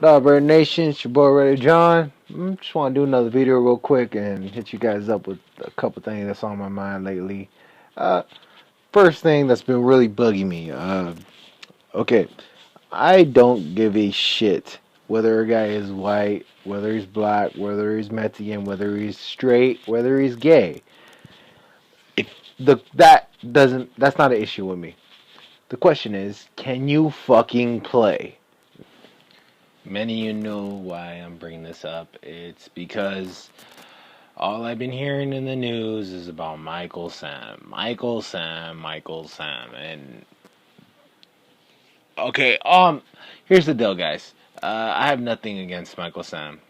What up, Bird Nation? It's your boy, Reddy John. Just want to do another video real quick and hit you guys up with a couple things that's on my mind lately. Uh, First thing that's been really bugging me. Okay, I don't give a shit whether a guy is white, whether he's black, whether he's Mexican, whether he's straight, whether he's gay. If that's not an issue with me. The question is, can you fucking play? Many of you know why I'm bringing this up. It's because all I've been hearing in the news is about Michael Sam. And okay, here's the deal, guys. I have nothing against Michael Sam.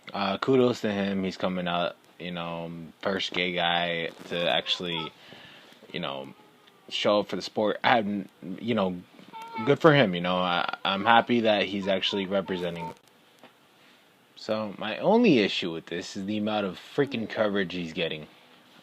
Kudos to him. He's coming out, first gay guy to actually, show up for the sport. Good for him. I'm happy that he's actually representing. So my only issue with this is the amount of freaking coverage he's getting.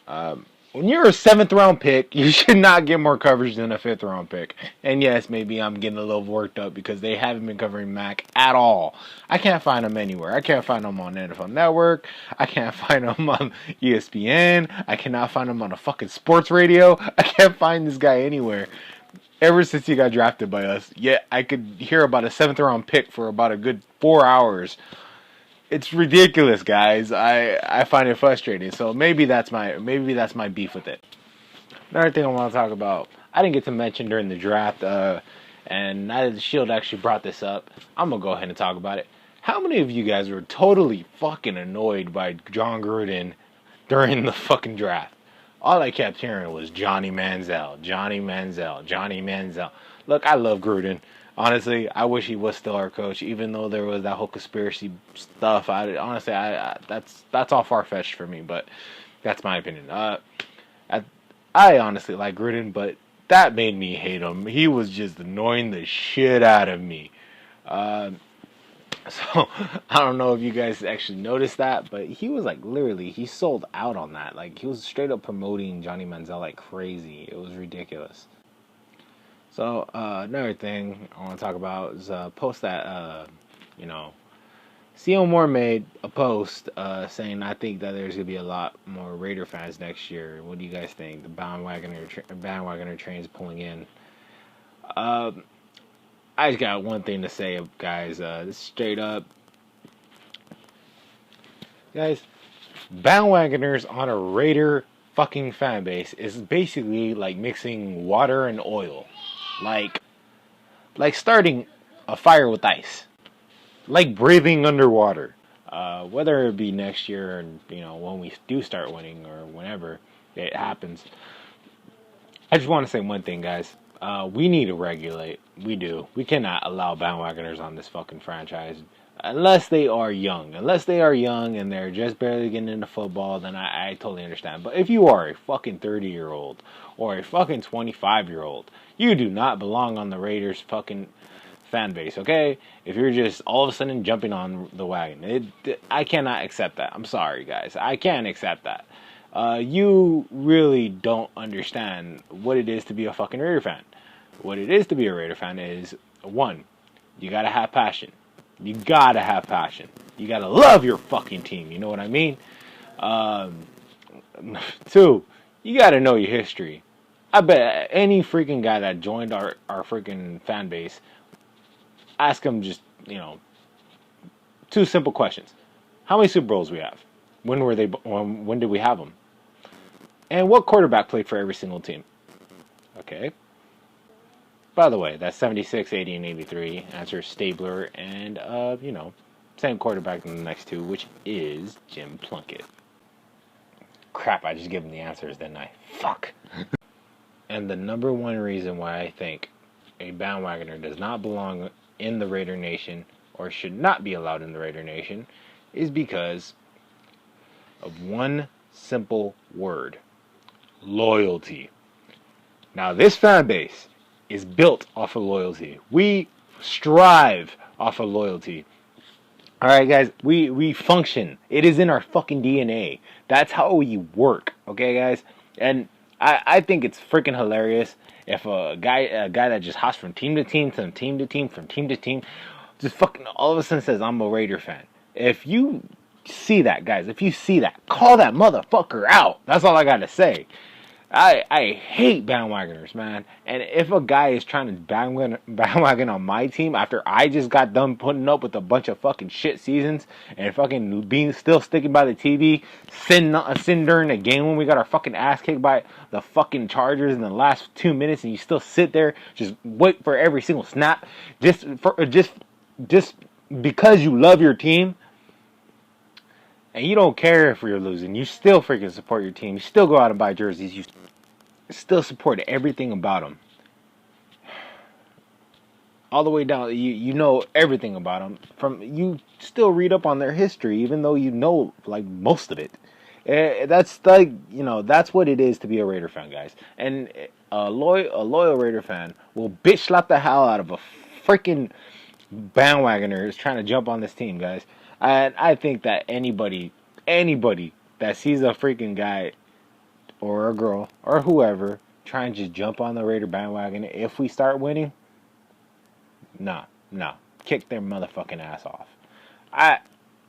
When you're a 7th round pick, you should not get more coverage than a 5th round pick. And yes, maybe I'm getting a little worked up because they haven't been covering Mac at all. I can't find him anywhere. I can't find him on NFL Network. I can't find him on ESPN. I cannot find him on a fucking sports radio. I can't find this guy anywhere. Ever since he got drafted by us, yet I could hear about a 7th round pick for about a good 4 hours. It's ridiculous, guys. I find it frustrating. So maybe that's my beef with it. Another thing I want to talk about, I didn't get to mention during the draft, and now that the Shield actually brought this up, I'm gonna go ahead and talk about it. How many of you guys were totally fucking annoyed by John Gruden during the fucking draft? All I kept hearing was Johnny Manziel. Look, I love Gruden. Honestly, I wish he was still our coach, even though there was that whole conspiracy stuff. That's all far-fetched for me, but that's my opinion. I honestly like Gruden, but that made me hate him. He was just annoying the shit out of me. So I don't know if you guys actually noticed that, but he was literally he sold out on that. He was straight up promoting Johnny Manziel like crazy. It was ridiculous. So another thing I want to talk about is a post that C.O. Moore made a post saying, I think that there's gonna be a lot more Raider fans next year. What do you guys think? The bandwagoner train's pulling in. I just got one thing to say, guys. Straight up, guys, bandwagoners on a Raider fucking fan base is basically like mixing water and oil. Like starting a fire with ice. Like breathing underwater. Whether it be next year and, when we do start winning or whenever it happens. I just want to say one thing, guys. We need to regulate. We do. We cannot allow bandwagoners on this fucking franchise. Unless they are young. And they're just barely getting into football, then I totally understand. But if you are a fucking 30-year-old or a fucking 25-year-old, you do not belong on the Raiders fucking fan base, okay? If you're just all of a sudden jumping on the wagon. I cannot accept that. I'm sorry, guys. I can't accept that. You really don't understand what it is to be a fucking Raider fan. What it is to be a Raider fan is, 1, you gotta have passion. You gotta love your fucking team. You know what I mean? 2, you gotta know your history. I bet any freaking guy that joined our freaking fan base, ask him just, 2 simple questions. How many Super Bowls we have? When did we have them? And what quarterback played for every single team? Okay. By the way, that's 76, 80, and 83. Answer Stabler and, same quarterback in the next 2, which is Jim Plunkett. Crap, I just gave him the answers, didn't I? Fuck. And the number 1 reason why I think a bandwagoner does not belong in the Raider Nation or should not be allowed in the Raider Nation is because of one simple word. Loyalty. Now, this fan base is built off of loyalty. We strive off of loyalty. Alright, guys, we function. It is in our fucking DNA. That's how we work. Okay, guys? And I think it's freaking hilarious if a guy that just hops from team to team, from team to team, just fucking all of a sudden says I'm a Raider fan. If you see that, guys, if you see that, call that motherfucker out. That's all I gotta say. I hate bandwagoners, man. And if a guy is trying to bandwagon on my team after I just got done putting up with a bunch of fucking shit seasons and fucking being still sticking by the TV, sin during the game when we got our fucking ass kicked by the fucking Chargers in the last 2 minutes, and you still sit there just wait for every single snap just because you love your team. And you don't care if you're losing. You still freaking support your team. You still go out and buy jerseys. You still support everything about them. All the way down. You know everything about them. You still read up on their history, even though you know like most of it. That's like, that's what it is to be a Raider fan, guys. And a loyal Raider fan will bitch slap the hell out of a freaking bandwagoner is trying to jump on this team, guys. And I think that anybody that sees a freaking guy or a girl or whoever trying to just jump on the Raider bandwagon, if we start winning, nah, kick their motherfucking ass off. I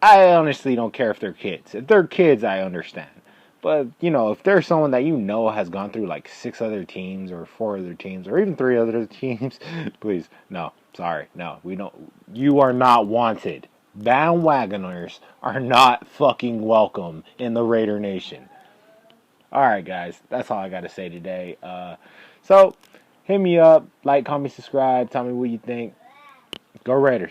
honestly don't care if they're kids. If they're kids, I understand. But, if there's someone that has gone through like 6 other teams or 4 other teams or even 3 other teams, please, no, sorry, no, we don't. You are not wanted. Bandwagoners are not fucking welcome in the Raider Nation. Alright, guys, that's all I got to say today. So, hit me up, like, comment, subscribe, tell me what you think. Go Raiders.